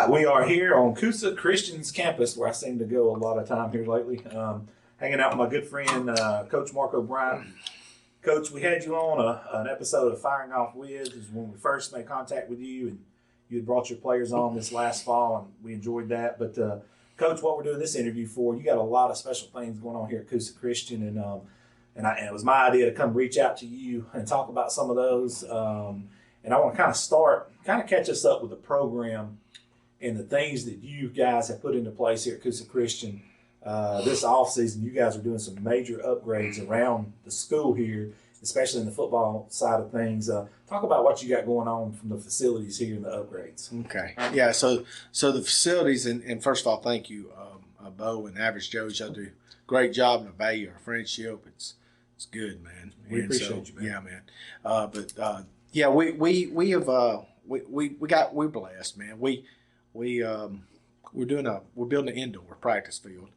right, we are here on Coosa Christian's campus, where I seem to go a lot of time here lately. Hanging out with my good friend, Coach Mark O'Brien. Coach, we had you on an episode of Firing Off With, is when we first made contact with you, and you had brought your players on this last fall, and we enjoyed that. But Coach, what we're doing this interview for, you got a lot of special things going on here at Coosa Christian, and it was my idea to come reach out to you and talk about some of those. And I want to kind of catch us up with the program and the things that you guys have put into place here at Coosa Christian. This offseason, you guys are doing some major upgrades around the school here, especially in the football side of things. Talk about what you got going on from the facilities here and the upgrades. Okay. Yeah, so the facilities, and first of all, thank you, Bo and Average Joe. Y'all do a great job and I value our friendship. It's good, man. We appreciate you, man. Yeah, man. We're blessed, man. We're building an indoor practice field,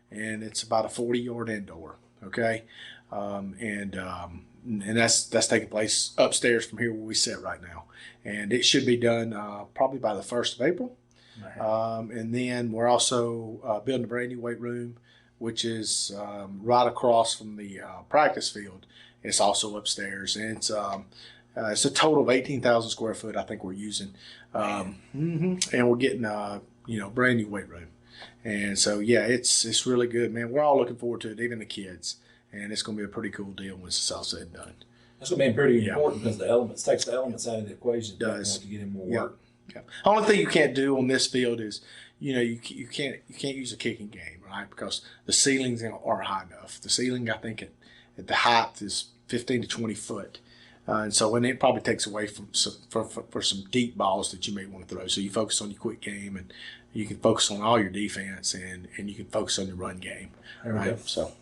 and it's about a 40-yard indoor. Okay, and that's taking place upstairs from here where we sit right now, and it should be done probably by the 1st of April. And then we're also building a brand new weight room, which is right across from the practice field. It's also upstairs, and it's a total of 18,000 square foot. I think we're using, and we're getting brand new weight room, and so yeah, it's really good, man. We're all looking forward to it, even the kids, and it's going to be a pretty cool deal when it's all said and done. That's going to be pretty important because the elements takes the elements out of the equation. It does to get in more work. Yeah. The only thing you can't do on this field is, you can't use a kicking game, right? Because the ceilings aren't high enough. The ceiling, I think, at the height is 15 to 20 foot. And so it probably takes away from for some deep balls that you may want to throw. So you focus on your quick game, and you can focus on all your defense, and you can focus on your run game. Right. So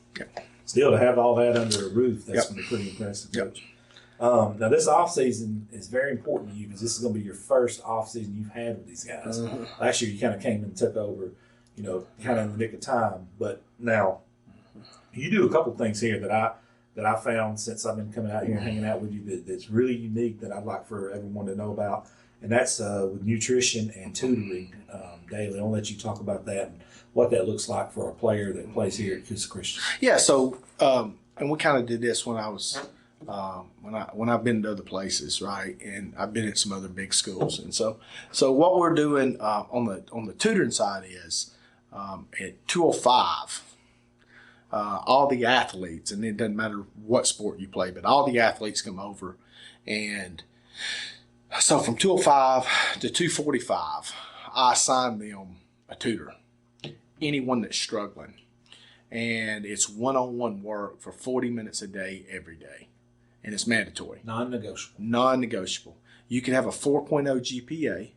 still to have all that under a roof, that's going to be pretty impressive, Coach. Now this off season is very important to you because this is going to be your first off season you've had with these guys. Last year you kind of came and took over, kind of in the nick of time. But now you do a couple things here that I found since I've been coming out here and hanging out with you that's really unique that I'd like for everyone to know about, and that's with nutrition and tutoring daily. I'll let you talk about that and what that looks like for a player that plays here at Coosa Christian. Yeah, so and we kind of did this when I was when I've been to other places, right, and I've been at some other big schools, and so what we're doing on the tutoring side is at 205. All the athletes, and it doesn't matter what sport you play, but all the athletes come over. And so from 205 to 245, I assign them a tutor, anyone that's struggling. And it's one-on-one work for 40 minutes a day, every day. And it's mandatory. Non-negotiable. Non-negotiable. You can have a 4.0 GPA,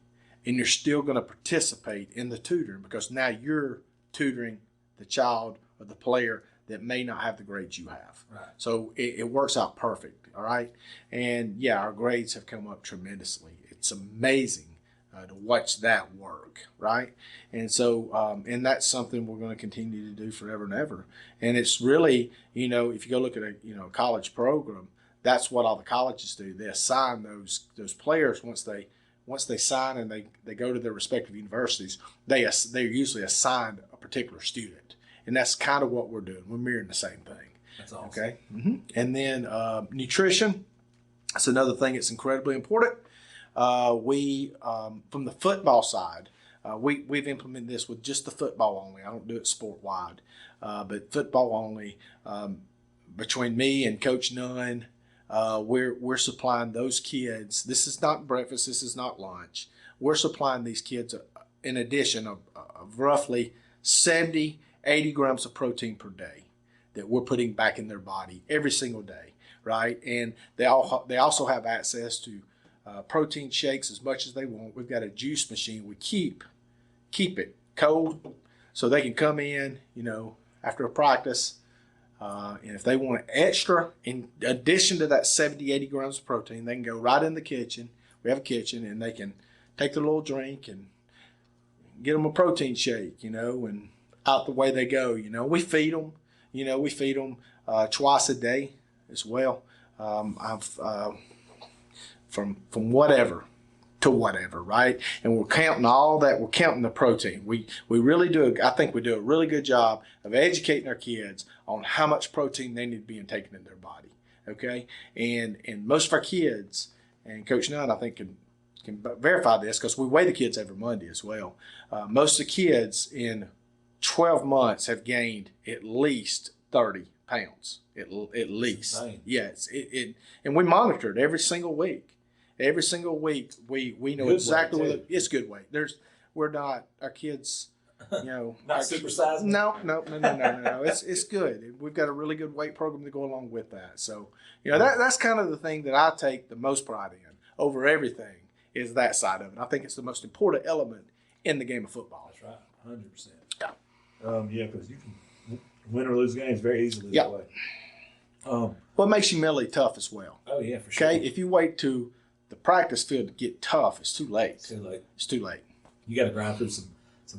and you're still going to participate in the tutoring because now you're tutoring the child or the player that may not have the grades you have. Right. So it works out perfect, all right? And yeah, our grades have come up tremendously. It's amazing to watch that work, right? And so, and that's something we're going to continue to do forever and ever. And it's really, if you go look at a college program, that's what all the colleges do. They assign those players once they sign and they go to their respective universities, they're usually assigned a particular student. And that's kind of what we're doing. We're mirroring the same thing. That's awesome. Okay. And then nutrition. That's another thing that's incredibly important. We from the football side, we've implemented this with just the football only. I don't do it sport wide, but football only. Between me and Coach Nunn, we're supplying those kids. This is not breakfast. This is not lunch. We're supplying these kids in addition of roughly 80 grams of protein per day that we're putting back in their body every single day, right? And they also have access to protein shakes as much as they want. We've got a juice machine. We keep it cold so they can come in, after a practice, and if they want extra, in addition to that 80 grams of protein, they can go right in the kitchen. We have a kitchen, and they can take their little drink and get them a protein shake, and out the way they go. We feed them. We feed them twice a day as well. From whatever to whatever, right? And we're counting all that. We're counting the protein. We really do. I think we do a really good job of educating our kids on how much protein they need to be taken in their body. Okay, and most of our kids, and Coach Nunn, I think can verify this because we weigh the kids every Monday as well. Most of the kids in 12 months have gained at least 30 pounds. At least, yes. And we monitor it every single week. Every single week, we know good exactly what it's good weight. We're not our kids, not supersizing. No. It's good. We've got a really good weight program to go along with that. So that's kind of the thing that I take the most pride in over everything is that side of it. I think it's the most important element in the game of football. That's right, 100%. Yeah, because you can win or lose games very easily that way. What makes you mentally tough as well? Oh yeah, for sure. Okay, if you wait to the practice field to get tough, it's too late. It's too late. You got to grind through some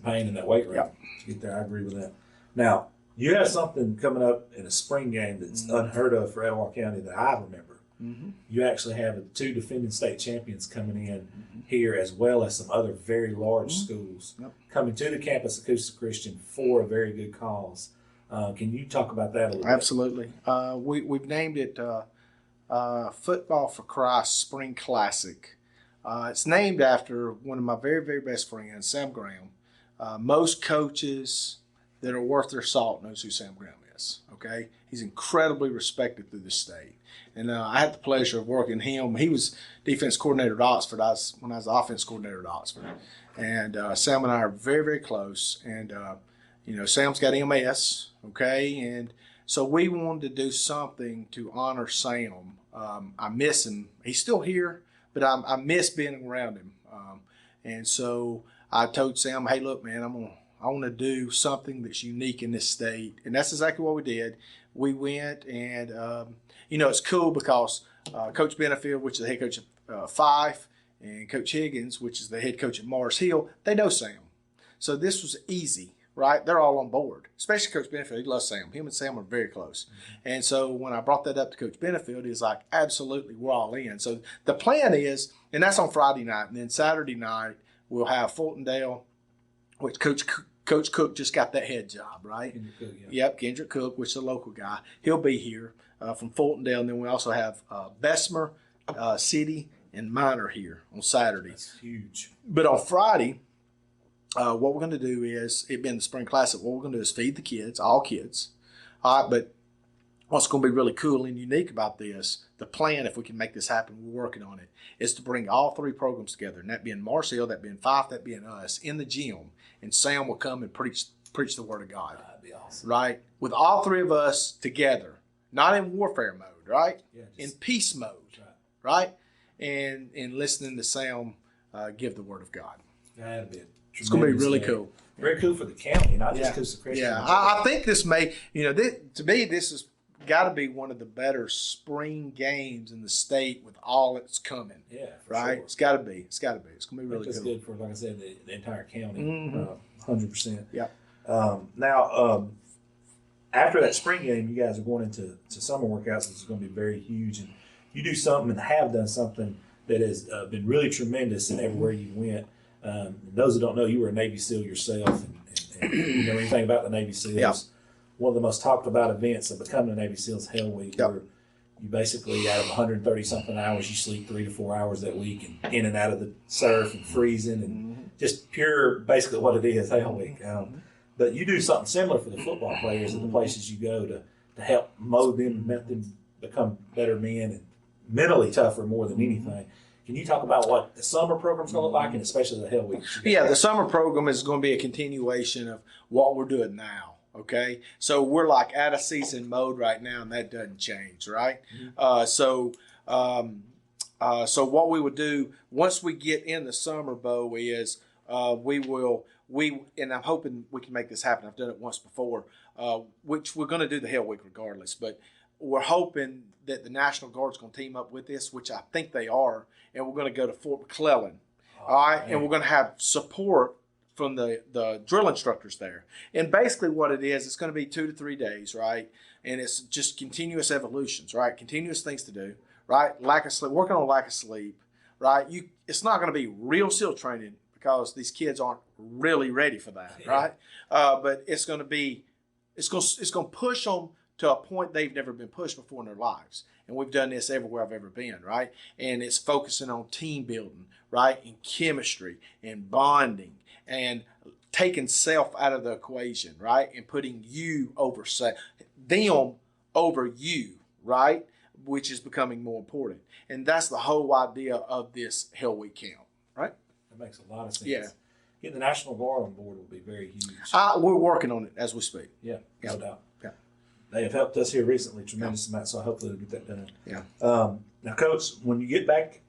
pain in that weight room to get there. I agree with that. Now, you have something coming up in a spring game that's unheard of for Etowah County that I remember. Mm-hmm. You actually have 2 defending state champions coming in here, as well as some other very large schools coming to the campus of Coosa Christian for a very good cause. Can you talk about that a little bit? Absolutely. We've named it Football for Christ Spring Classic. It's named after one of my very, very best friends, Sam Graham. Most coaches that are worth their salt knows who Sam Graham is. Okay, he's incredibly respected through the state, and I had the pleasure of working with him. He was defense coordinator at Oxford. When I was the offense coordinator at Oxford, and Sam and I are very, very close. And Sam's got MS. Okay, and so we wanted to do something to honor Sam. I miss him. He's still here, but I miss being around him. And so I told Sam, hey, look, man, I want to do something that's unique in this state. And that's exactly what we did. We went and, it's cool because Coach Benefield, which is the head coach of Fyffe, and Coach Higgins, which is the head coach at Mars Hill, they know Sam. So this was easy, right? They're all on board, especially Coach Benefield. He loves Sam. Him and Sam are very close. Mm-hmm. And so when I brought that up to Coach Benefield, he's like, absolutely, we're all in. So the plan is, and that's on Friday night, and then Saturday night, we'll have Fultondale, which Coach Cook just got that head job, right? Kendrick Cook, Yep, Kendrick Cook, which is a local guy. He'll be here from Fultondale. And then we also have Bessemer City and Minor here on Saturday. That's huge. But on Friday, what we're going to do is, it being the Spring Classic, what we're going to do is feed the kids, all kids. All right, but what's going to be really cool and unique about this, the plan, if we can make this happen, we're working on it, is to bring all 3 programs together, and that being Marshall, that being Fyffe, that being us, in the gym, and Sam will come and preach the Word of God. That'd be awesome. Right? With all 3 of us together, not in warfare mode, right? Yeah, in peace mode, right? And listening to Sam give the Word of God. That'd be it's going to be really cool. Very cool for the county, not just Coosa Christian. Yeah, I think this may, to me, this has got to be one of the better spring games in the state with all that's coming. Yeah, right. Sure. It's got to be. It's got to be. It's going to be really that's cool. Good for, like I said, the entire county. 100%. Yeah. Now, after that spring game, you guys are going into summer workouts, which is going to be very huge, and you do something and have done something that has been really tremendous in everywhere you went. Those that don't know, you were a Navy SEAL yourself, and you know anything about the Navy SEALs. Yeah. One of the most talked about events of becoming a Navy SEAL is Hell Week, where you basically, out of 130 something hours, you sleep 3 to 4 hours that week, and in and out of the surf and freezing, and just pure, basically what it is, Hell Week. But you do something similar for the football players at the places you go to help mold them and make them become better men and mentally tougher more than anything. Can you talk about what the summer program's going to look like, and especially the Hell Week? Yeah, the summer program is going to be a continuation of what we're doing now. Okay, so we're like out of season mode right now, and that doesn't change, right? So what we would do once we get in the summer, Bo, is and I'm hoping we can make this happen. I've done it once before, which we're going to do the Hell Week regardless, but we're hoping that the National Guard's going to team up with this, which I think they are, and we're going to go to Fort McClellan, all right, and we're going to have support from the drill instructors there. And basically what it is, it's going to be 2 to 3 days, right? And it's just continuous evolutions, right? Continuous things to do, right? Lack of sleep, working on lack of sleep, right? It's not going to be real SEAL training because these kids aren't really ready for that, right? But it's going to push them to a point they've never been pushed before in their lives. And we've done this everywhere I've ever been, right? And it's focusing on team building, right? And chemistry and bonding and taking self out of the equation, right? And putting you over them over you, right? Which is becoming more important. And that's the whole idea of this Hell Week camp, right? That makes a lot of sense. Yeah. Getting the National Guard on board will be very huge. We're working on it as we speak. Yeah, no doubt. Yeah. They have helped us here recently, tremendous amount, so hopefully they'll get that done. Yeah. Now, Coach, when you get back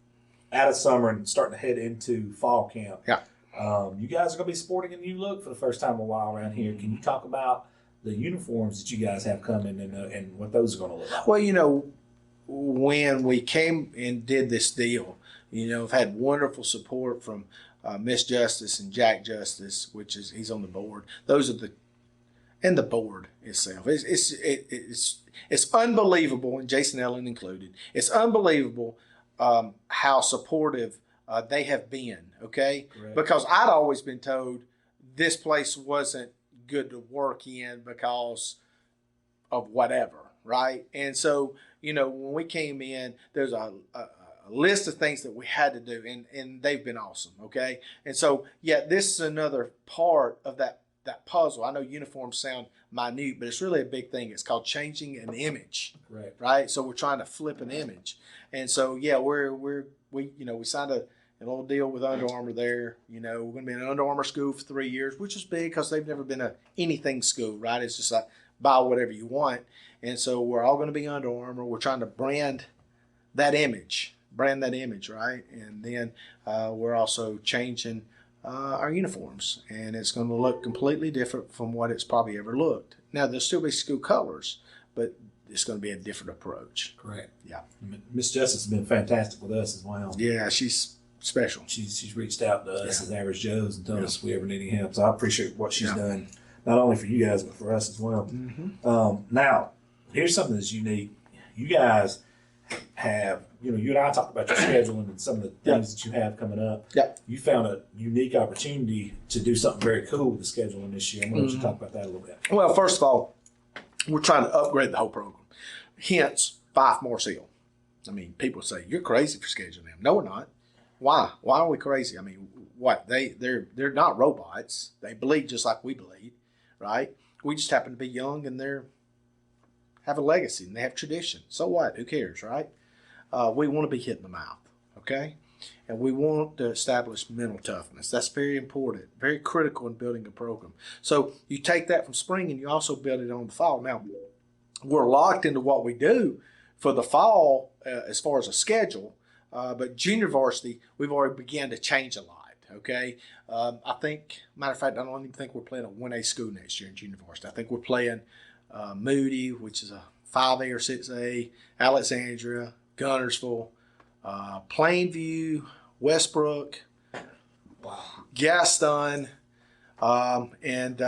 out of summer and starting to head into fall camp, you guys are going to be sporting a new look for the first time in a while around here. Can you talk about the uniforms that you guys have coming and what those are going to look like? Well, when we came and did this deal, I've had wonderful support from Miss Justice and Jack Justice, he's on the board. And the board itself. It's unbelievable, and Jason Ellen included. It's unbelievable how supportive they have been, okay? Correct. Because I'd always been told this place wasn't good to work in because of whatever, right? And so, when we came in, there's a list of things that we had to do, and they've been awesome, okay? And so, this is another part of that puzzle. I know uniforms sound minute, but it's really a big thing. It's called changing an image, right? So we're trying to flip an image, and so we signed a little deal with Under Armour there. We're going to be in an Under Armour school for 3 years, which is big because they've never been a anything school, right? It's just like buy whatever you want, and so we're all going to be Under Armour. We're trying to brand that image, right? And then we're also changing our uniforms, and it's going to look completely different from what it's probably ever looked. Now, there'll still be school colors, but it's going to be a different approach. Correct. Yeah. Miss Justice has been fantastic with us as well. Yeah, she's special. She's reached out to us as Average Joes and told us if we ever need any help. So I appreciate what she's done, not only for you guys, but for us as well. Mm-hmm. Now, here's something that's unique. You guys have, you and I talked about your scheduling and some of the things that you have coming up. Yeah. You found a unique opportunity to do something very cool with the scheduling this year. I'm going to let you talk about that a little bit. Well, first of all, we're trying to upgrade the whole program. Hence, Fyffe more SEAL. I mean, people say, you're crazy for scheduling them. No, we're not. Why? Why are we crazy? I mean, what? They're not robots. They bleed just like we bleed, right? We just happen to be young and have a legacy and they have tradition. So what? Who cares, right? We want to be hit in the mouth, okay? And we want to establish mental toughness. That's very important, very critical in building a program. So you take that from spring and you also build it on the fall. Now, we're locked into what we do for the fall as far as a schedule, but junior varsity, we've already began to change a lot, okay? I think, matter of fact, I don't even think we're playing a 1A school next year in junior varsity. I think we're playing Moody, which is a 5A or 6A, Alexandria, Gunnersville, Plainview, Westbrook, Gaston, and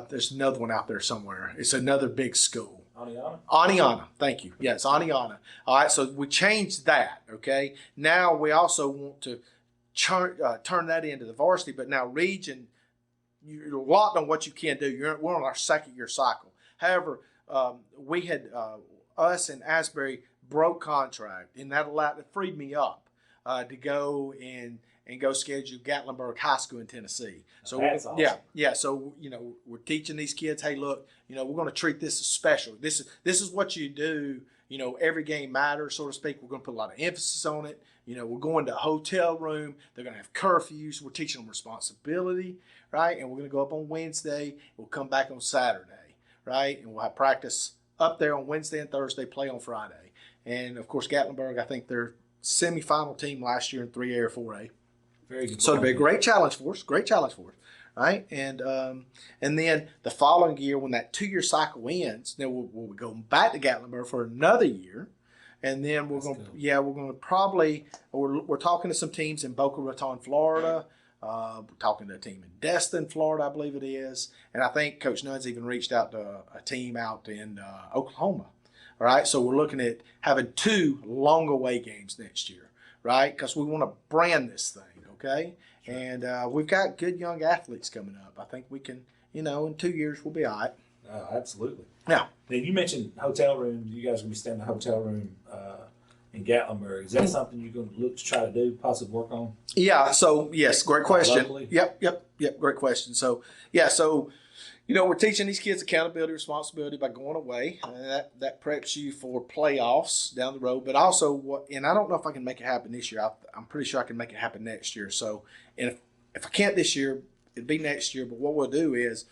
there's another one out there somewhere. It's another big school. Aniana, thank you. Yes, Aniana. All right, so we changed that, okay? Now we also want to turn that into the varsity, but now region, you're locked on what you can do. We're on our second year cycle. However, we had, us and Asbury broke contract, and that freed me up to go and go schedule Gatlinburg High School in Tennessee. So that's awesome. Yeah. So we're teaching these kids, hey, look, we're going to treat this as special. This is what you do. Every game matters, so to speak. We're going to put a lot of emphasis on it. We're going to a hotel room. They're going to have curfews. We're teaching them responsibility, right? And we're going to go up on Wednesday. We'll come back on Saturday, right? And we'll have practice up there on Wednesday and Thursday, play on Friday. And of course, Gatlinburg, I think they're semifinal team last year in 3A or 4A. Very good. So it'll be a great challenge for us, right? And then the following year, when that 2-year cycle ends, then we'll go back to Gatlinburg for another year, and then we're going to probably we're talking to some teams in Boca Raton, Florida. We're talking to a team in Destin, Florida, I believe it is, and I think Coach Nunn's even reached out to a team out in Oklahoma. All right, so we're looking at having 2 long away games next year. right? Because we want to brand this thing, okay? And we've got good young athletes coming up. I think we can, in 2 years we'll be all right. Oh, absolutely. Yeah. Then you mentioned hotel rooms. You guys are going to be staying in a hotel room in Gatlinburg. Is that something you're going to look to try to do, possibly work on? Yeah. So yes, great question. Locally? Yep. Great question. So yeah. So we're teaching these kids accountability, responsibility by going away, and that preps you for playoffs down the road. But also, and I don't know if I can make it happen this year. I'm pretty sure I can make it happen next year. So, and if I can't this year, it'd be next year. But what we'll do is,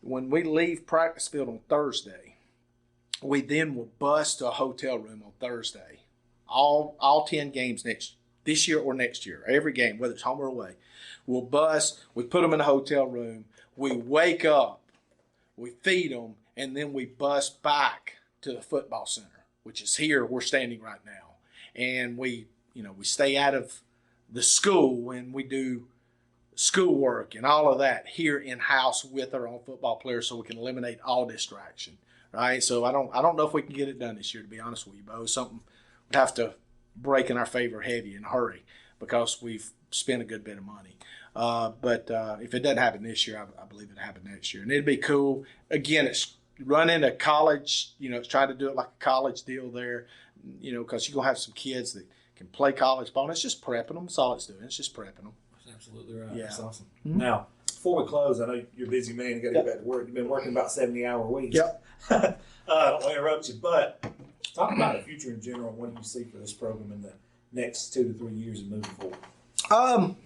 when we leave practice field on Thursday, we then will bus to a hotel room on Thursday. All 10 games this year or next year, every game, whether it's home or away, we'll bus. We put them in a hotel room. We wake up. We feed them, and then we bus back to the football center, which is here we're standing right now. And we stay out of the school and we do schoolwork and all of that here in-house with our own football players so we can eliminate all distraction, right? So I don't know if we can get it done this year, to be honest with you, Bo. Something would have to break in our favor heavy in a hurry because we've spent a good bit of money. But if it doesn't happen this year, I believe it'll happen next year. And it'd be cool. Again, it's running a college, it's trying to do it like a college deal there, because you're going to have some kids that can play college ball. And it's just prepping them. That's all it's doing. It's just prepping them. That's absolutely right. Yeah. That's awesome. Mm-hmm. Now, before we close, I know you're a busy man. You got to get back to work. You've been working about 70-hour weeks. Yep. I don't want to interrupt you, but talk about the future in general. What do you see for this program in the next 2 to 3 years and moving forward?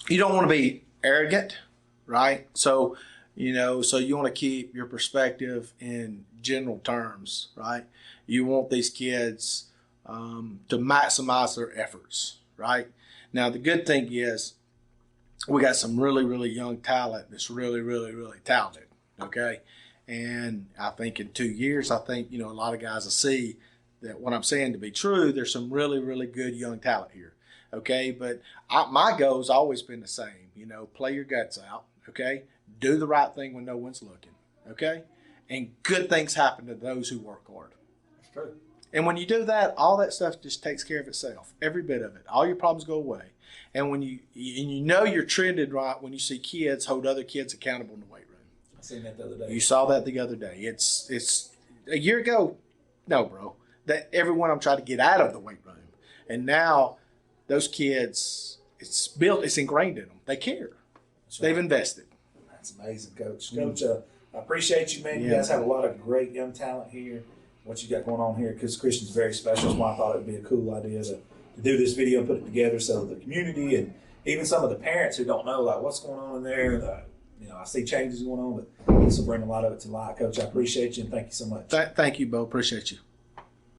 You don't want to be arrogant, right? So, so you want to keep your perspective in general terms, right? You want these kids to maximize their efforts, right? Now, the good thing is we got some really, really young talent that's really, really, really talented, okay? And I think in 2 years, a lot of guys will see that what I'm saying to be true. There's some really, really good young talent here. Okay, but my goal's always been the same. Play your guts out. Okay, do the right thing when no one's looking. Okay, and good things happen to those who work hard. That's true. And when you do that, all that stuff just takes care of itself. Every bit of it. All your problems go away. And when you're trending right when you see kids hold other kids accountable in the weight room. I seen that the other day. You saw that the other day. It's a year ago. No, bro. That everyone I'm trying to get out of the weight room, and now. Those kids, it's ingrained in them. They care. That's They've right. invested. That's amazing, Coach. Coach, I appreciate you, man. You guys have a lot of great young talent here. What you got going on here, Coosa Christian's very special. That's why I thought it would be a cool idea to do this video and put it together so the community and even some of the parents who don't know, like, what's going on in there. I see changes going on, but this will bring a lot of it to light. Coach, I appreciate you and thank you so much. Thank you, Bo. Appreciate you.